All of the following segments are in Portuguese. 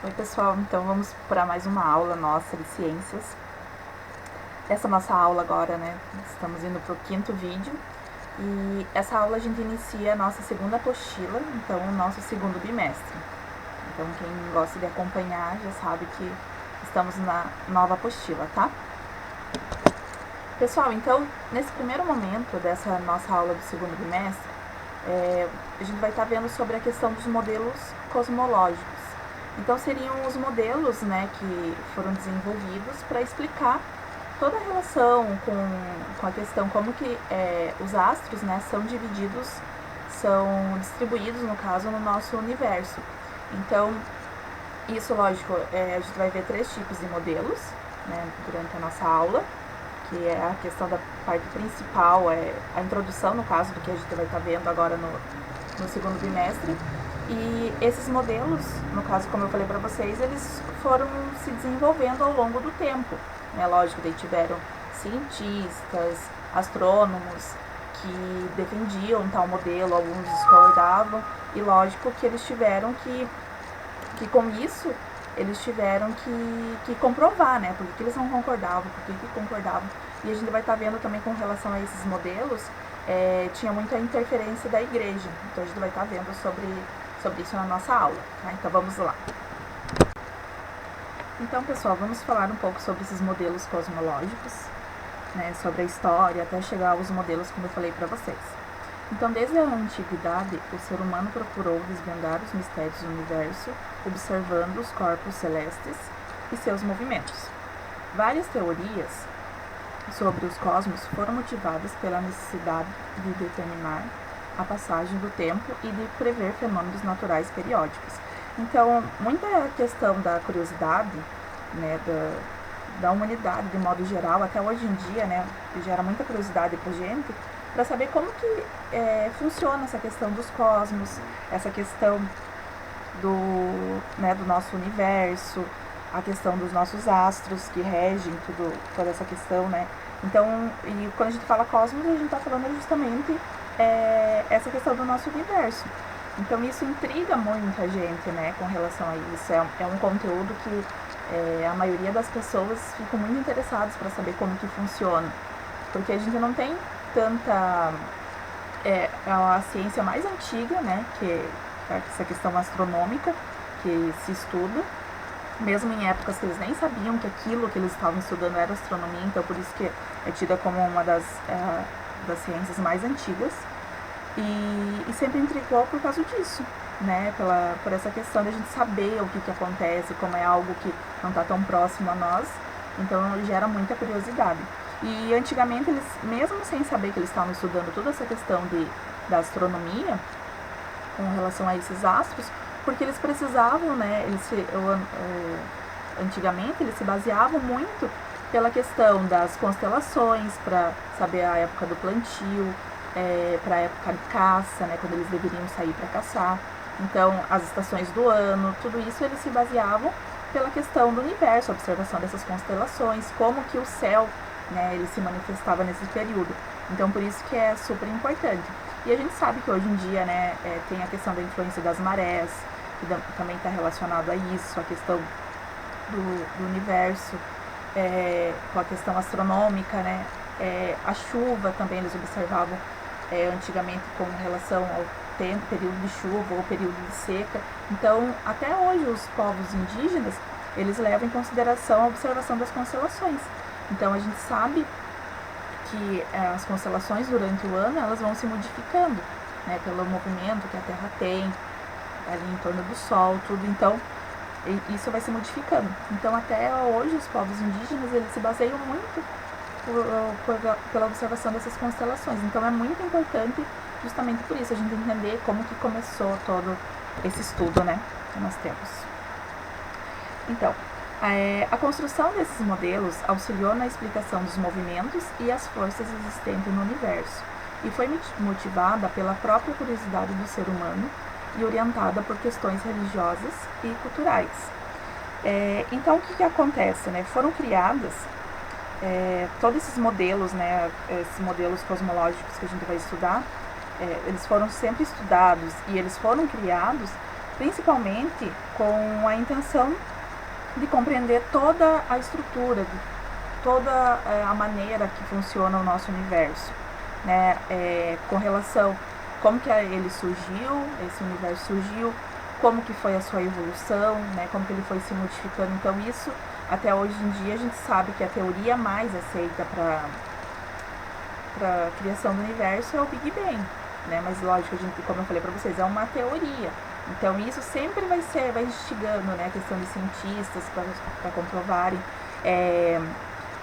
Oi pessoal, então vamos para mais uma aula nossa de ciências. Essa nossa aula agora, né, estamos indo para o 5º vídeo e essa aula a gente inicia a nossa segunda apostila, então o nosso segundo bimestre. Então quem gosta de acompanhar já sabe que estamos na nova apostila, tá? Pessoal, então nesse primeiro momento dessa nossa aula do segundo bimestre, a gente vai estar vendo sobre a questão dos modelos cosmológicos. Então seriam os modelos, né, que foram desenvolvidos para explicar toda a relação com a questão como que os astros, né, são distribuídos, no caso, no nosso universo. Então, isso, lógico, a gente vai ver 3 tipos de modelos, né, durante a nossa aula, que é a questão da parte principal, a introdução, no caso, do que a gente vai estar vendo agora no segundo bimestre. E esses modelos, no caso, como eu falei para vocês, eles foram se desenvolvendo ao longo do tempo, né? Lógico, daí tiveram cientistas, astrônomos que defendiam tal modelo, alguns discordavam, e lógico que eles tiveram que com isso, eles tiveram que comprovar, né? Por que eles não concordavam, por que concordavam. E a gente vai estar vendo também com relação a esses modelos, tinha muita interferência da igreja. Então a gente vai estar vendo sobre isso na nossa aula, tá? Então vamos lá. Então, pessoal, vamos falar um pouco sobre esses modelos cosmológicos, né? Sobre a história, até chegar aos modelos como eu falei para vocês. Então, desde a antiguidade, o ser humano procurou desvendar os mistérios do universo, observando os corpos celestes e seus movimentos. Várias teorias sobre os cosmos foram motivadas pela necessidade de determinar a passagem do tempo e de prever fenômenos naturais periódicos. Então, muita questão da curiosidade, né, da humanidade de modo geral, até hoje em dia, né, gera muita curiosidade pra gente, para saber como que funciona essa questão dos cosmos, essa questão do nosso universo, a questão dos nossos astros que regem toda essa questão, né? Então, e quando a gente fala cosmos, a gente está falando justamente essa questão do nosso universo. Então isso intriga muito a gente, né, com relação a isso. É um conteúdo que a maioria das pessoas ficam muito interessadas para saber como que funciona, porque a gente não tem tanta a ciência mais antiga, né, que é essa questão astronômica que se estuda, mesmo em épocas que eles nem sabiam que aquilo que eles estavam estudando era astronomia, então por isso que é tida como uma das ciências mais antigas, e sempre intrigou por causa disso, né, por essa questão de a gente saber o que acontece, como é algo que não está tão próximo a nós, então gera muita curiosidade. E antigamente, eles, mesmo sem saber que eles estavam estudando toda essa questão da astronomia, com relação a esses astros, porque eles precisavam, né, antigamente eles se baseavam muito pela questão das constelações, para saber a época do plantio, para a época de caça, né, quando eles deveriam sair para caçar. Então, as estações do ano, tudo isso eles se baseavam pela questão do universo, a observação dessas constelações, como que o céu, né, ele se manifestava nesse período. Então, por isso que é super importante. E a gente sabe que hoje em dia, né, tem a questão da influência das marés, que também está relacionado a isso, a questão do universo, com a questão astronômica, né, a chuva também eles observavam antigamente com relação ao tempo, período de chuva ou período de seca. Então, até hoje os povos indígenas, eles levam em consideração a observação das constelações. Então, a gente sabe que as constelações durante o ano, elas vão se modificando, né, pelo movimento que a Terra tem, ali em torno do Sol, tudo. Então, isso vai se modificando. Então, até hoje, os povos indígenas, eles se baseiam muito pela observação dessas constelações. Então, é muito importante, justamente por isso, a gente entender como que começou todo esse estudo, né, que nós temos. Então, a construção desses modelos auxiliou na explicação dos movimentos e as forças existentes no universo, e foi motivada pela própria curiosidade do ser humano e orientada por questões religiosas e culturais. Então, o que acontece, né? Foram criadas todos esses modelos, né, esses modelos cosmológicos que a gente vai estudar, eles foram sempre estudados e eles foram criados principalmente com a intenção de compreender toda a estrutura, toda a maneira que funciona o nosso universo, né? Com relação como que ele surgiu, esse universo surgiu, como que foi a sua evolução, né? Como que ele foi se modificando. Então isso, até hoje em dia, a gente sabe que a teoria mais aceita para a criação do universo é o Big Bang, né? Mas lógico, como eu falei para vocês, é uma teoria. Então isso sempre vai instigando, né, a questão de cientistas para comprovarem.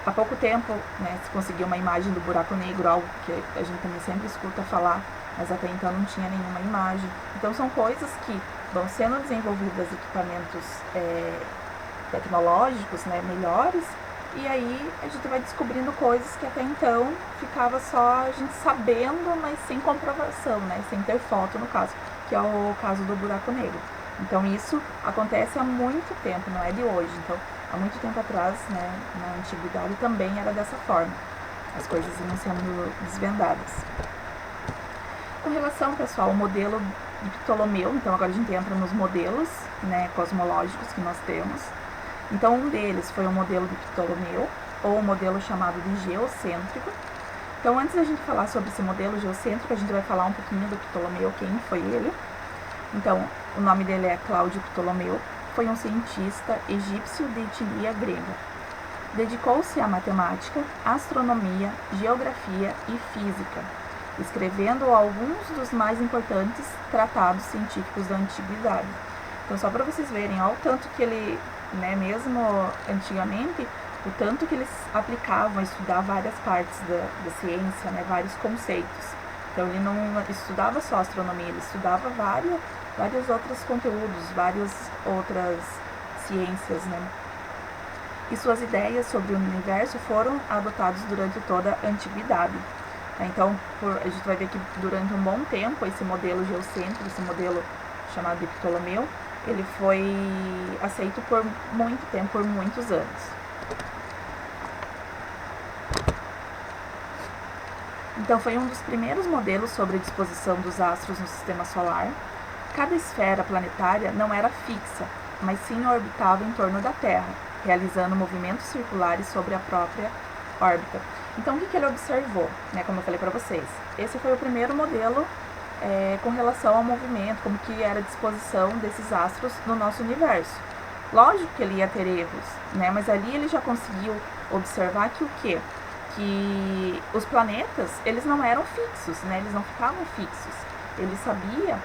Há pouco tempo, né, se conseguiu uma imagem do buraco negro, algo que a gente também sempre escuta falar, mas até então não tinha nenhuma imagem. Então são coisas que vão sendo desenvolvidas, equipamentos tecnológicos, né, melhores, e aí a gente vai descobrindo coisas que até então ficava só a gente sabendo, mas sem comprovação, né, sem ter foto no caso, que é o caso do buraco negro. Então isso acontece há muito tempo, não é de hoje. Então há muito tempo atrás, né, na antiguidade também era dessa forma. As coisas iam sendo desvendadas. Com relação, pessoal, ao modelo de Ptolomeu, então agora a gente entra nos modelos, né, cosmológicos que nós temos. Então um deles foi o modelo de Ptolomeu, ou o modelo chamado de geocêntrico. Então antes da gente falar sobre esse modelo geocêntrico, a gente vai falar um pouquinho do Ptolomeu, quem foi ele. Então o nome dele é Cláudio Ptolomeu, foi um cientista egípcio de etnia grega. Dedicou-se à matemática, astronomia, geografia e física, escrevendo alguns dos mais importantes tratados científicos da antiguidade. Então, só para vocês verem, olha o tanto que ele, né, mesmo antigamente, o tanto que eles aplicavam a estudar várias partes da ciência, né, vários conceitos. Então, ele não estudava só astronomia, ele estudava vários outros conteúdos, várias outras ciências, né? E suas ideias sobre o universo foram adotadas durante toda a antiguidade. Então, a gente vai ver que durante um bom tempo, esse modelo geocêntrico, esse modelo chamado de Ptolomeu, ele foi aceito por muito tempo, por muitos anos. Então, foi um dos primeiros modelos sobre a disposição dos astros no sistema solar. Cada esfera planetária não era fixa, mas sim orbitava em torno da Terra, realizando movimentos circulares sobre a própria órbita. Então, o que ele observou, né, como eu falei para vocês? Esse foi o primeiro modelo com relação ao movimento, como que era a disposição desses astros no nosso universo. Lógico que ele ia ter erros, né, mas ali ele já conseguiu observar que o quê? Que os planetas, eles não eram fixos, né, eles não ficavam fixos. Ele sabia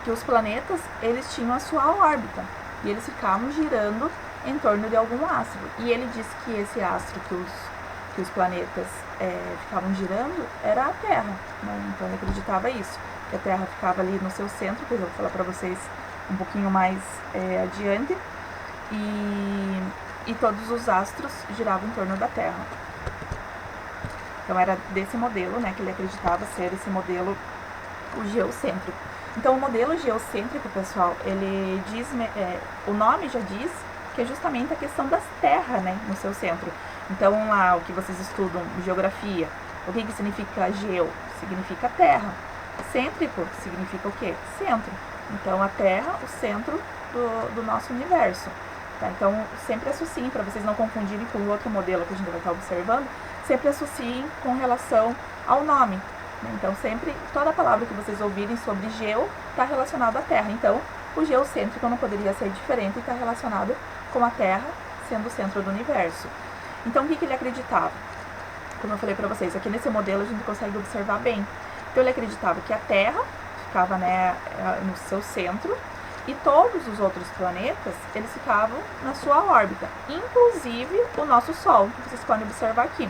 que os planetas, eles tinham a sua órbita e eles ficavam girando em torno de algum astro. E ele disse que esse astro que os planetas ficavam girando era a Terra, né? Então ele acreditava isso, que a Terra ficava ali no seu centro, que eu vou falar para vocês um pouquinho mais adiante, e todos os astros giravam em torno da Terra. Então era desse modelo, né, que ele acreditava ser esse modelo, o geocêntrico. Então o modelo geocêntrico, pessoal, ele diz, o nome já diz que é justamente a questão das terras, né, no seu centro. Então lá o que vocês estudam, geografia, o que significa geo? Significa terra. Cêntrico significa o quê? Centro. Então a Terra, o centro do nosso universo. Tá? Então sempre associem, para vocês não confundirem com o outro modelo que a gente vai estar observando, sempre associem com relação ao nome. Então sempre, toda palavra que vocês ouvirem sobre geo está relacionada à Terra. Então o geocêntrico não poderia ser diferente e está relacionado com a Terra sendo o centro do universo. Então o que ele acreditava? Como eu falei para vocês, aqui nesse modelo a gente consegue observar bem. Então ele acreditava que a Terra ficava, né, no seu centro e todos os outros planetas, eles ficavam na sua órbita, inclusive o nosso Sol, que vocês podem observar aqui.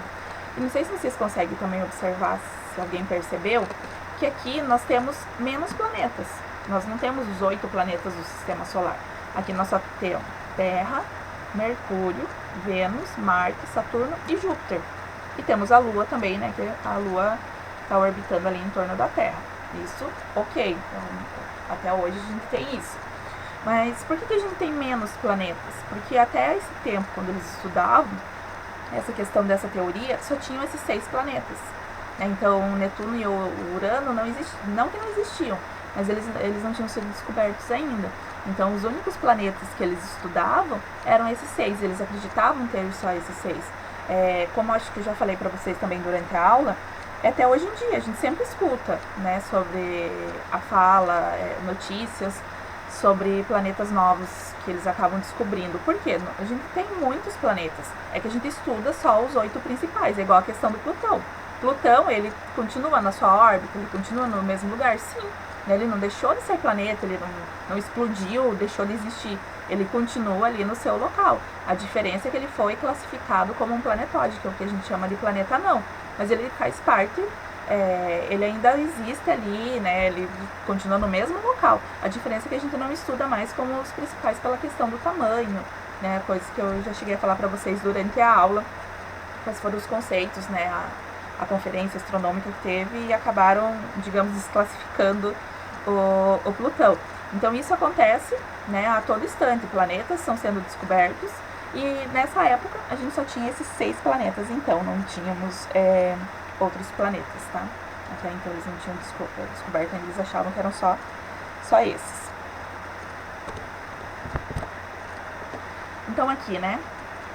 E não sei se vocês conseguem também observar, se alguém percebeu, que aqui nós temos menos planetas. Nós não temos os 8 planetas do sistema solar. Aqui nós só temos Terra, Mercúrio, Vênus, Marte, Saturno e Júpiter. E temos a Lua também, né, que a Lua está orbitando ali em torno da Terra. Isso, ok. Então, até hoje a gente tem isso. Mas por que a gente tem menos planetas? Porque até esse tempo, quando eles estudavam essa questão dessa teoria, só tinham esses 6 planetas. Então, Netuno e o Urano não existiam, mas eles não tinham sido descobertos ainda. Então, os únicos planetas que eles estudavam eram esses 6, eles acreditavam ter só esses 6. Como acho que eu já falei para vocês também durante a aula, até hoje em dia a gente sempre escuta, né, sobre a fala, notícias sobre planetas novos que eles acabam descobrindo. Por quê? A gente tem muitos planetas, é que a gente estuda só os 8 principais, é igual a questão do Plutão. Plutão, ele continua na sua órbita, ele continua no mesmo lugar? Sim. Ele não deixou de ser planeta, ele não explodiu, deixou de existir. Ele continua ali no seu local. A diferença é que ele foi classificado como um planetóide, que é o que a gente chama de planeta anão. Mas ele faz parte, ele ainda existe ali, né? Ele continua no mesmo local. A diferença é que a gente não estuda mais como os principais pela questão do tamanho, né? Coisas que eu já cheguei a falar para vocês durante a aula. Quais foram os conceitos, né? A conferência astronômica que teve e acabaram, digamos, desclassificando o Plutão. Então isso acontece, né, a todo instante, planetas estão sendo descobertos e nessa época a gente só tinha esses 6 planetas, então não tínhamos outros planetas, tá? Até então eles não tinham descoberto, eles achavam que eram só esses. Então aqui, né,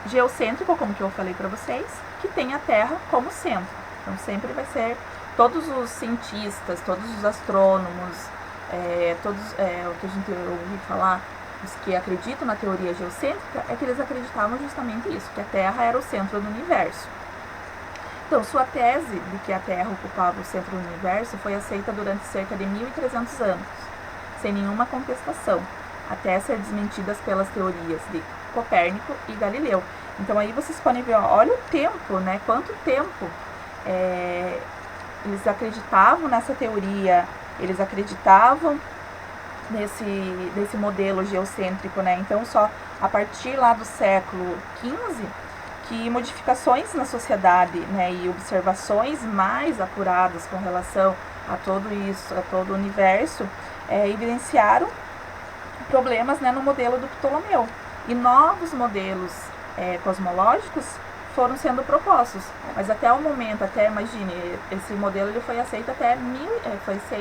geocêntrico, como que eu falei para vocês, que tem a Terra como centro. Então sempre vai ser, todos os cientistas, todos os astrônomos, o que a gente ouviu falar, os que acreditam na teoria geocêntrica, é que eles acreditavam justamente isso, que a Terra era o centro do universo. Então, sua tese de que a Terra ocupava o centro do universo foi aceita durante cerca de 1.300 anos, sem nenhuma contestação, até ser desmentidas pelas teorias de Copérnico e Galileu. Então aí vocês podem ver, olha o tempo, né? Quanto tempo eles acreditavam nessa teoria, eles acreditavam nesse modelo geocêntrico, né? Então só a partir lá do século XV que modificações na sociedade, né, e observações mais apuradas com relação a tudo isso, a todo o universo, evidenciaram problemas, né, no modelo do Ptolomeu. E novos modelos cosmológicos foram sendo propostos, mas até o momento, imagine, esse modelo ele foi aceito até 1.300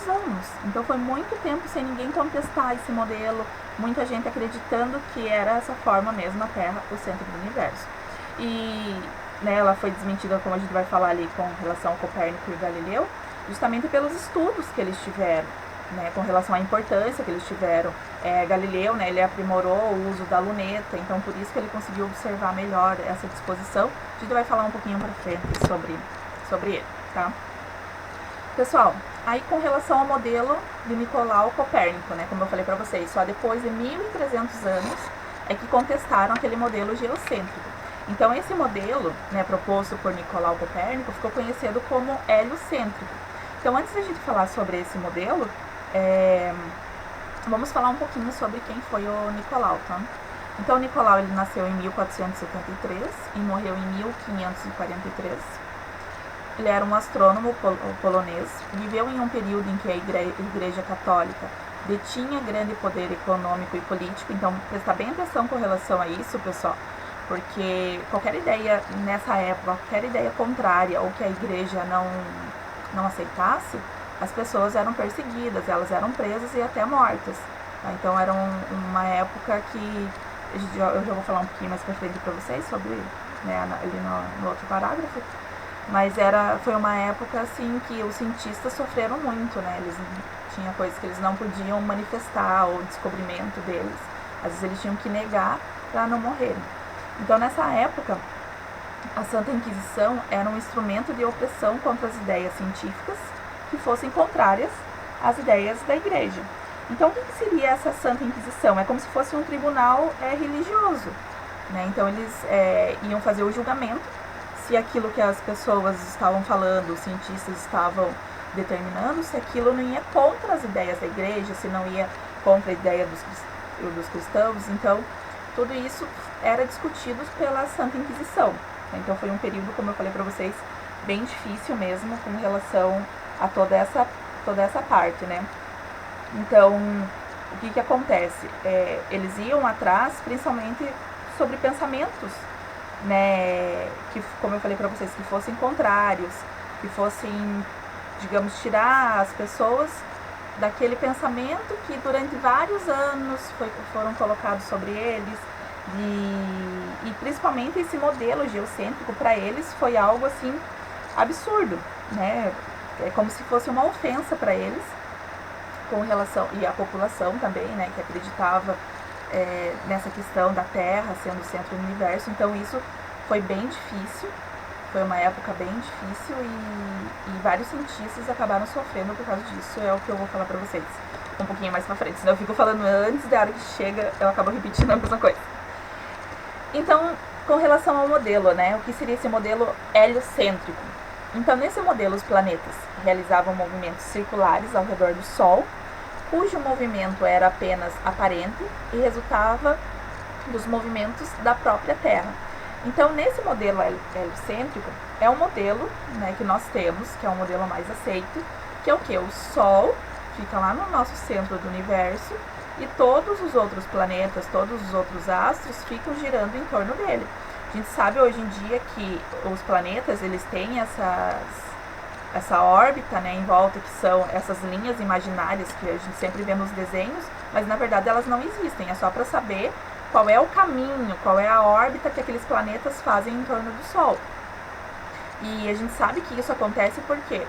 anos. Então foi muito tempo sem ninguém contestar esse modelo, muita gente acreditando que era essa forma mesmo, a Terra, o centro do universo. E né, ela foi desmentida, como a gente vai falar ali, com relação ao Copérnico e Galileu, justamente pelos estudos que eles tiveram, né, com relação à importância que eles tiveram. Galileu, né, ele aprimorou o uso da luneta, então por isso que ele conseguiu observar melhor essa disposição. A gente vai falar um pouquinho para frente sobre ele, tá? Pessoal, aí com relação ao modelo de Nicolau Copérnico, né, como eu falei para vocês, só depois de 1.300 anos é que contestaram aquele modelo geocêntrico. Então esse modelo, né, proposto por Nicolau Copérnico ficou conhecido como heliocêntrico. Então antes da gente falar sobre esse modelo, vamos falar um pouquinho sobre quem foi o Nicolau, tá? Então, Nicolau, ele nasceu em 1473 e morreu em 1543. Ele era um astrônomo polonês, viveu em um período em que a Igreja Católica detinha grande poder econômico e político, então prestar bem atenção com relação a isso, pessoal, porque qualquer ideia nessa época, qualquer ideia contrária ou que a Igreja não aceitasse, as pessoas eram perseguidas, elas eram presas e até mortas. Tá? Então era uma época que, eu já vou falar um pouquinho mais pra frente para vocês sobre, né, ali no outro parágrafo, mas foi uma época assim que os cientistas sofreram muito, né? Eles tinha coisas que eles não podiam manifestar, o descobrimento deles, às vezes eles tinham que negar para não morrerem. Então nessa época a Santa Inquisição era um instrumento de opressão contra as ideias científicas que fossem contrárias às ideias da Igreja. Então, o que seria essa Santa Inquisição? É como se fosse um tribunal religioso, né? Então, eles iam fazer o julgamento se aquilo que as pessoas estavam falando, os cientistas estavam determinando, se aquilo não ia contra as ideias da Igreja, se não ia contra a ideia dos cristãos. Então, tudo isso era discutido pela Santa Inquisição. Então, foi um período, como eu falei para vocês, bem difícil mesmo com relação a toda essa parte, né? Então, o que acontece? Eles iam atrás, principalmente, sobre pensamentos, né? Que, como eu falei para vocês, que fossem contrários, que fossem digamos, tirar as pessoas daquele pensamento que durante vários anos foram colocados sobre eles, e principalmente esse modelo geocêntrico para eles foi algo assim absurdo, né? É como se fosse uma ofensa para eles, com relação, e a população também, né, que acreditava nessa questão da Terra sendo o centro do universo. Então isso foi bem difícil, foi uma época bem difícil, e vários cientistas acabaram sofrendo por causa disso. É o que eu vou falar pra vocês um pouquinho mais pra frente, senão eu fico falando antes, da hora que chega eu acabo repetindo a mesma coisa. Então, com relação ao modelo, né, o que seria esse modelo heliocêntrico? Então, nesse modelo, os planetas realizavam movimentos circulares ao redor do Sol, cujo movimento era apenas aparente e resultava dos movimentos da própria Terra. Então, nesse modelo heliocêntrico, é um modelo, né, que nós temos, que é o modelo mais aceito, que é o que? O Sol fica lá no nosso centro do universo e todos os outros planetas, todos os outros astros ficam girando em torno dele. A gente sabe hoje em dia que os planetas, eles têm essa órbita, né, em volta, que são essas linhas imaginárias que a gente sempre vê nos desenhos, mas na verdade elas não existem, é só para saber qual é o caminho, qual é a órbita que aqueles planetas fazem em torno do Sol. E a gente sabe que isso acontece porque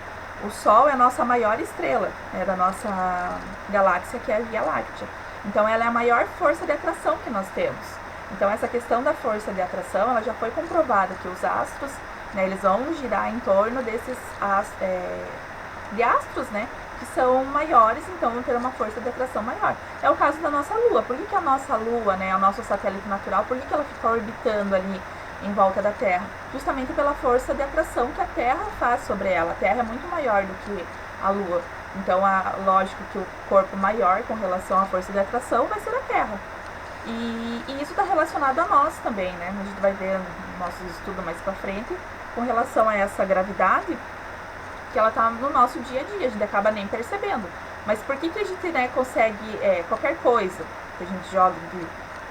o Sol é a nossa maior estrela, né, da nossa galáxia, que é a Via Láctea. Então ela é a maior força de atração que nós temos. Então essa questão da força de atração, ela já foi comprovada que os astros, né, eles vão girar em torno desses astros, né, que são maiores, então vão ter uma força de atração maior. É o caso da nossa Lua. Por que a nossa Lua, né, é o nosso satélite natural, por que ela fica orbitando ali em volta da Terra? Justamente pela força de atração que a Terra faz sobre ela. A Terra é muito maior do que a Lua. Então, lógico que o corpo maior com relação à força de atração vai ser a Terra. E isso está relacionado a nós também, né? A gente vai ver no nosso estudo mais pra frente, com relação a essa gravidade, que ela está no nosso dia a dia, a gente acaba nem percebendo. Mas por que a gente, né, consegue, qualquer coisa que a gente joga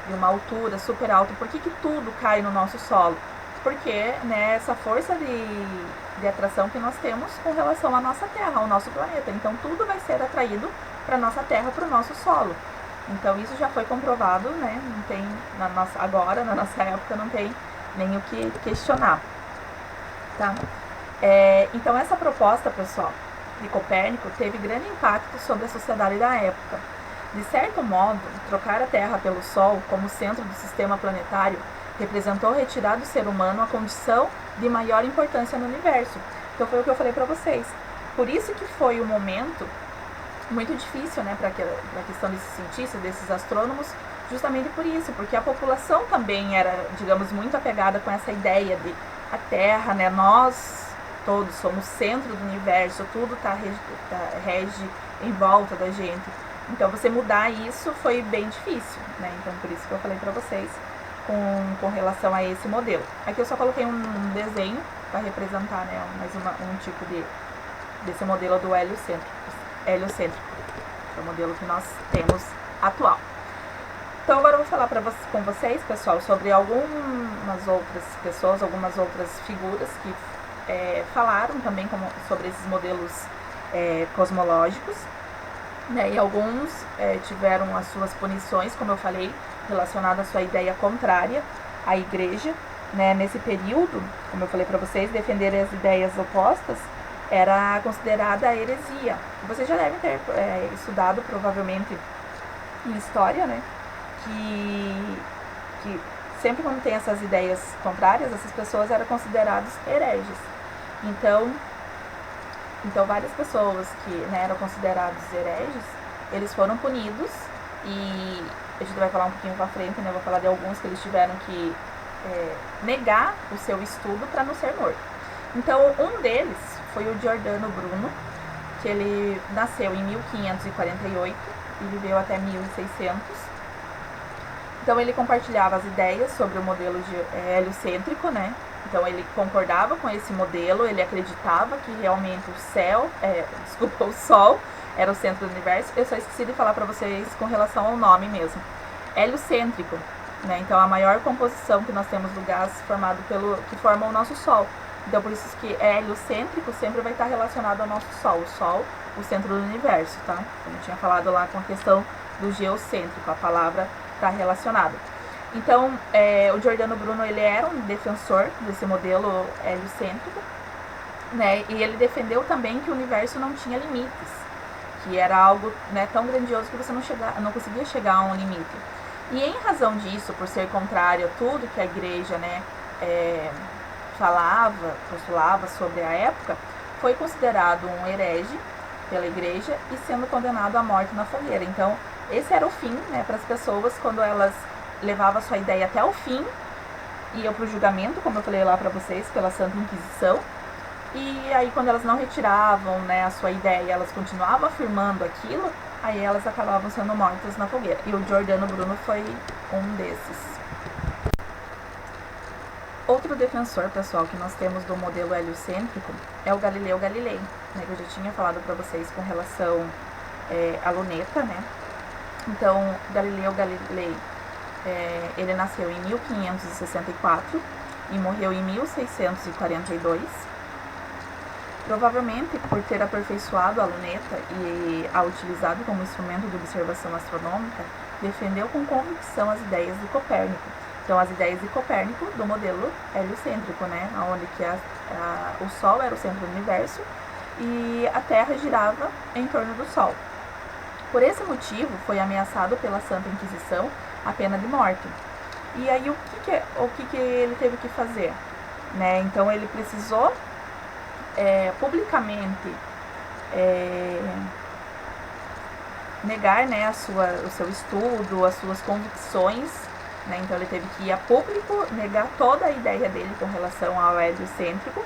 de uma altura super alta, por que tudo cai no nosso solo? Porque, né, essa força de atração que nós temos com relação à nossa Terra, ao nosso planeta. Então tudo vai ser atraído para a nossa Terra, para o nosso solo. Então isso já foi comprovado, né? Não tem, agora, na nossa época, não tem nem o que questionar. Tá? Então essa proposta, pessoal, de Copérnico teve grande impacto sobre a sociedade da época. De certo modo, trocar a Terra pelo Sol como centro do sistema planetário representou retirar do ser humano a condição de maior importância no universo. Então foi o que eu falei para vocês. Por isso que foi um momento muito difícil, né, para a questão desses cientistas, desses astrônomos, justamente por isso, porque a população também era, digamos, muito apegada com essa ideia de a Terra, né, nós todos somos centro do universo, tudo rege em volta da gente. Então você mudar isso foi bem difícil, né? Então por isso que eu falei para vocês com relação a esse modelo. Aqui eu só coloquei um desenho para representar, né, mais um tipo desse modelo do heliocêntrico, que é o modelo que nós temos atual. Então agora eu vou falar com vocês, pessoal, sobre algumas outras pessoas, algumas outras figuras que falaram também sobre esses modelos cosmológicos, né, e alguns tiveram as suas punições, como eu falei, relacionadas à sua ideia contrária à igreja, né. Nesse período, como eu falei para vocês, defender as ideias opostas era considerada heresia. Vocês já devem ter estudado provavelmente em história, né, que sempre quando tem essas ideias contrárias, essas pessoas eram consideradas hereges. Então várias pessoas que, né, eram considerados hereges, eles foram punidos, e a gente vai falar um pouquinho pra frente, né, eu vou falar de alguns que eles tiveram que negar o seu estudo para não ser morto. Então um deles foi o Giordano Bruno, que ele nasceu em 1548 e viveu até 1600. Então ele compartilhava as ideias sobre o modelo heliocêntrico, né? Então ele concordava com esse modelo, ele acreditava que realmente o Sol era o centro do universo. Eu só esqueci de falar para vocês com relação ao nome mesmo. Heliocêntrico, né? Então a maior composição que nós temos do gás formado que forma o nosso Sol. Então, por isso que heliocêntrico sempre vai estar relacionado ao nosso Sol. O Sol, o centro do universo, tá? Como eu tinha falado lá com a questão do geocêntrico, a palavra está relacionada. Então, o Giordano Bruno, ele era um defensor desse modelo heliocêntrico, né? E ele defendeu também que o universo não tinha limites, que era algo, né, tão grandioso que você não conseguia chegar a um limite. E em razão disso, por ser contrário a tudo que a igreja, né, postulava sobre a época, foi considerado um herege pela igreja e sendo condenado à morte na fogueira. Então, esse era o fim, né, para as pessoas, quando elas levavam a sua ideia até o fim, iam para o julgamento, como eu falei lá para vocês, pela Santa Inquisição. E aí, quando elas não retiravam, né, a sua ideia, elas continuavam afirmando aquilo, aí elas acabavam sendo mortas na fogueira. E o Giordano Bruno foi um desses. Outro defensor, pessoal, que nós temos do modelo heliocêntrico é o Galileu Galilei, né, que eu já tinha falado para vocês com relação à luneta, né. Então, Galileu Galilei, ele nasceu em 1564 e morreu em 1642. Provavelmente por ter aperfeiçoado a luneta e a utilizado como instrumento de observação astronômica, defendeu com convicção as ideias de Copérnico. Então, as ideias de Copérnico do modelo heliocêntrico, né, onde que o Sol era o centro do universo e a Terra girava em torno do Sol. Por esse motivo, foi ameaçado pela Santa Inquisição a pena de morte. E aí, o que ele teve que fazer? Né? Então, ele precisou publicamente negar, né, o seu estudo, as suas convicções, né? Então ele teve que ir a público negar toda a ideia dele com relação ao heliocêntrico,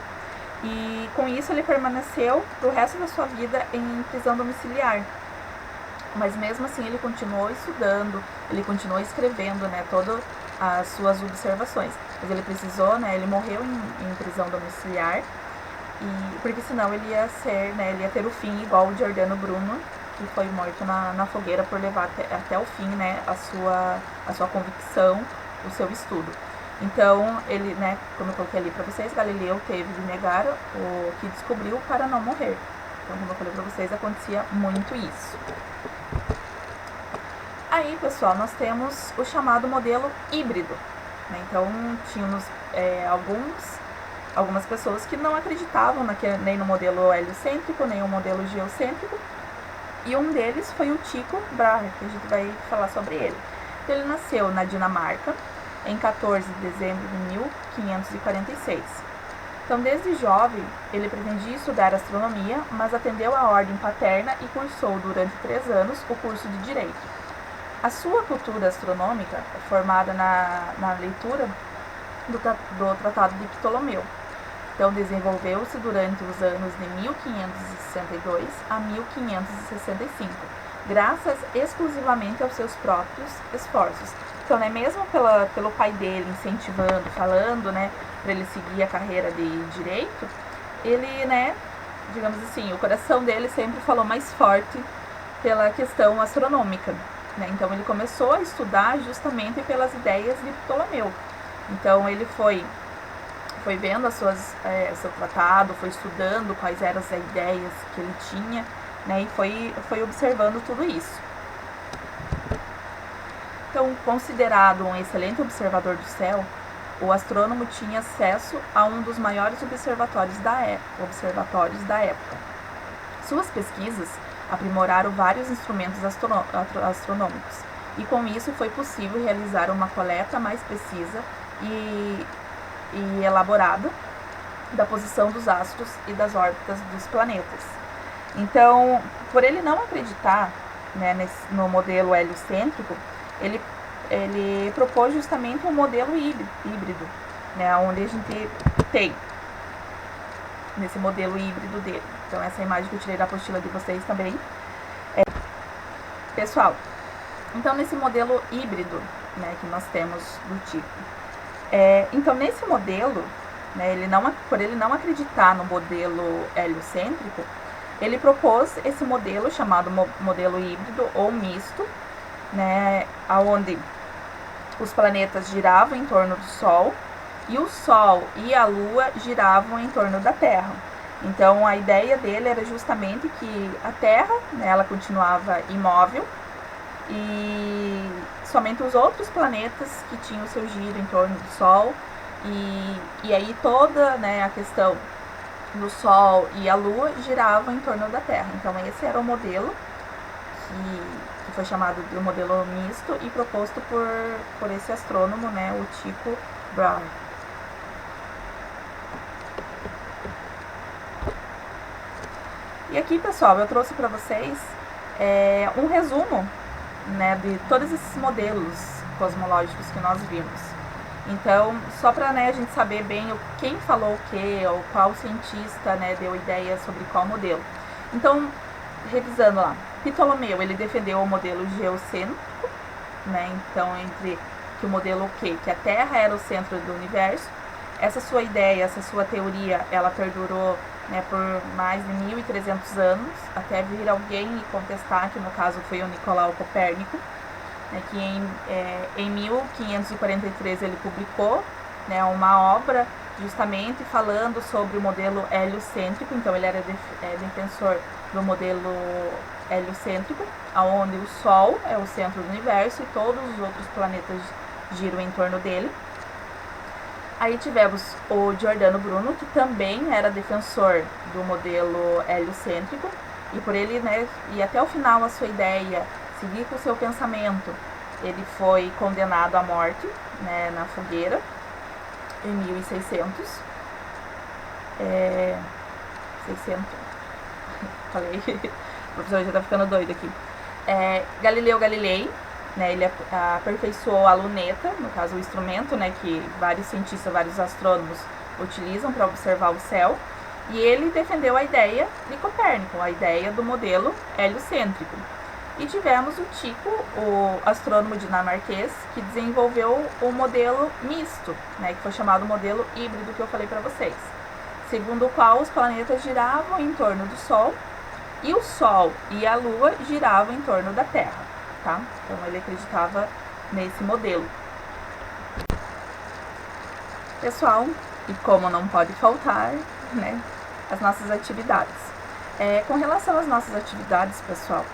e com isso ele permaneceu pro resto da sua vida em prisão domiciliar. Mas mesmo assim ele continuou estudando, ele continuou escrevendo, né, todas as suas observações. Mas ele precisou, né, ele morreu em prisão domiciliar, porque senão ele ia ter o fim igual o Giordano Bruno, que foi morto na fogueira por levar até o fim, né, a sua convicção, o seu estudo. Então, ele, né, como eu coloquei ali para vocês, Galileu teve de negar o que descobriu para não morrer. Então, como eu falei para vocês, acontecia muito isso. Aí, pessoal, nós temos o chamado modelo híbrido, né? Então, tínhamos algumas pessoas que não acreditavam nem no modelo heliocêntrico, nem no modelo geocêntrico, e um deles foi o Tycho Brahe, que a gente vai falar sobre ele. Então, ele nasceu na Dinamarca em 14 de dezembro de 1546. Então, desde jovem, ele pretendia estudar astronomia, mas atendeu à ordem paterna e cursou durante 3 anos o curso de Direito. A sua cultura astronômica é formada na leitura do Tratado de Ptolomeu. Então, desenvolveu-se durante os anos de 1562 a 1565, graças exclusivamente aos seus próprios esforços. Então, né, mesmo pelo pai dele incentivando, falando, né, para ele seguir a carreira de direito, ele, né, digamos assim, o coração dele sempre falou mais forte pela questão astronômica, né? Então, ele começou a estudar justamente pelas ideias de Ptolomeu. Então, ele foi vendo seu tratado, foi estudando quais eram as ideias que ele tinha, né, e foi observando tudo isso. Então, considerado um excelente observador do céu, o astrônomo tinha acesso a um dos maiores observatórios da época. Suas pesquisas aprimoraram vários instrumentos astronômicos, e com isso foi possível realizar uma coleta mais precisa e elaborada da posição dos astros e das órbitas dos planetas. Então, por ele não acreditar, né, no modelo heliocêntrico, ele propôs justamente um modelo híbrido, né, onde a gente tem nesse modelo híbrido dele. Então, essa imagem que eu tirei da apostila de vocês também. Pessoal, então nesse modelo híbrido, né, que nós temos do tipo, então nesse modelo, né, por ele não acreditar no modelo heliocêntrico, ele propôs esse modelo chamado modelo híbrido ou misto, né, onde os planetas giravam em torno do Sol e o Sol e a Lua giravam em torno da Terra. Então a ideia dele era justamente que a Terra, né, ela continuava imóvel e somente os outros planetas que tinham o seu giro em torno do Sol, e aí toda, né, a questão do Sol e a Lua giravam em torno da Terra. Então esse era o modelo que foi chamado de um modelo misto e proposto por esse astrônomo, né, o Tycho Brahe. E aqui, pessoal, eu trouxe para vocês um resumo, né, de todos esses modelos cosmológicos que nós vimos. Então, só para, né, a gente saber bem quem falou o que, ou qual cientista, né, deu ideia sobre qual modelo. Então, revisando lá, Ptolomeu, ele defendeu o modelo geocêntrico, né, então entre que o modelo o quê? Que a Terra era o centro do universo. Essa sua ideia, essa sua teoria, ela perdurou, né, por mais de 1.300 anos, até vir alguém e contestar, que no caso foi o Nicolau Copérnico, né, que em 1543 ele publicou, né, uma obra justamente falando sobre o modelo heliocêntrico. Então ele era defensor do modelo heliocêntrico, onde o Sol é o centro do universo e todos os outros planetas giram em torno dele. Aí tivemos o Giordano Bruno, que também era defensor do modelo heliocêntrico, e por ele, né, e até o final a sua ideia, seguir com o seu pensamento, ele foi condenado à morte, né, na fogueira, em 1600. 600. Falei, o professor já tá ficando doido aqui. Galileu Galilei, né, ele aperfeiçoou a luneta, no caso o instrumento, né, que vários cientistas, vários astrônomos utilizam para observar o céu, e ele defendeu a ideia de Copérnico, a ideia do modelo heliocêntrico. E tivemos o Tycho, o astrônomo dinamarquês, que desenvolveu o modelo misto, né, que foi chamado modelo híbrido, que eu falei para vocês, segundo o qual os planetas giravam em torno do Sol e o Sol e a Lua giravam em torno da Terra, tá? Então ele acreditava nesse modelo. Pessoal, e como não pode faltar, né, as nossas atividades. Com relação às nossas atividades, pessoal,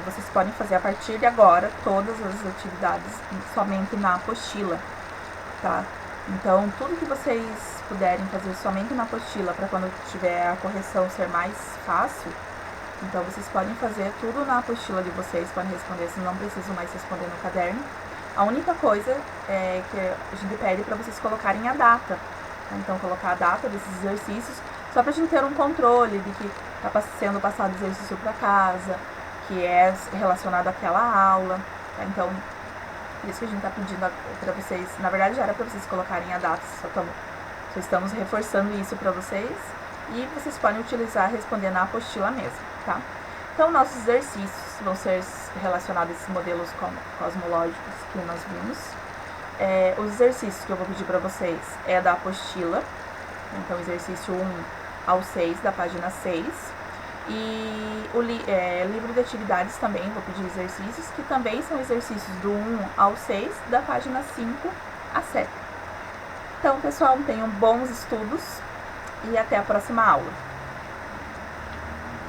vocês podem fazer a partir de agora todas as atividades somente na apostila, tá? Então, tudo que vocês puderem fazer somente na apostila, para quando tiver a correção ser mais fácil, então vocês podem fazer tudo na apostila de vocês, podem responder, vocês não precisam mais responder no caderno. A única coisa que a gente pede para vocês colocarem a data, tá? Então colocar a data desses exercícios, só para a gente ter um controle de que está sendo passado exercício para casa, que é relacionado àquela aula, tá? Então, isso que a gente está pedindo para vocês, na verdade já era para vocês colocarem a data, só estamos reforçando isso para vocês, e vocês podem utilizar, responder na apostila mesmo, tá? Então, nossos exercícios vão ser relacionados a esses modelos cosmológicos que nós vimos. Os exercícios que eu vou pedir para vocês é da apostila, então exercício 1 ao 6, da página 6. E o livro de atividades também, vou pedir exercícios, que também são exercícios do 1 ao 6, da página 5 a 7. Então, pessoal, tenham bons estudos e até a próxima aula.